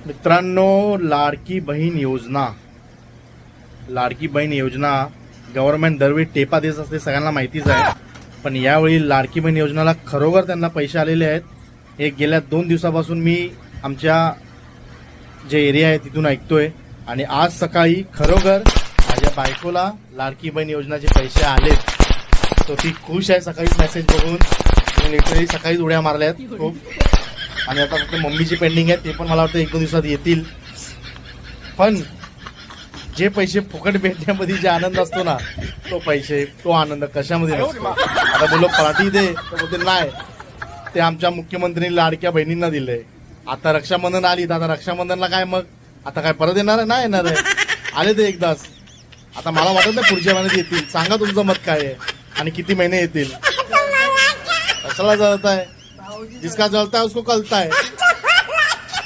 मित्रांनो, लाडकी बहीण योजना गव्हर्नमेंट दरवेळी टेपा देत असते, सगळ्यांना माहितीच आहे. पण यावेळी लाडकी बहीण योजनेला खरोखर त्यांना पैसे आलेले आहेत. हे गेल्या 2 दिवसापासून मी आमच्या जे एरिया आहे तिथून ऐकतोय. आणि आज सकाळी खरोखर माझ्या बायकोला लाडकी बहीण योजनाचे पैसे आलेत. तो ती खुश आहे. सकाळीच मेसेज बघून लिटरली सकाळीच उड्या मारल्यात खूप. आणि आता फक्त मम्मीची पेंडिंग आहे, ते पण मला वाटतं 1-2 दिवसात येतील. पण जे पैसे फुकट भेटण्यामध्ये जे आनंद असतो ना, तो आनंद कशामध्ये नसतो. आता बोलो पराठी दे, तर बोलते नाही, ते आमच्या मुख्यमंत्र्यांनी लाडक्या बहिणींना दिलंय. आता रक्षाबंधन आली, तर आता रक्षाबंधनला काय मग आता काय परत येणार आहे? नाही येणार आहे. आले ते एकदाच. आता मला वाटत नाही पुढच्या महिन्यात येतील. सांगा तुमचं मत काय आहे आणि किती महिने येतील. कशाला जळताय? जिसका जळता है उसको कलता है.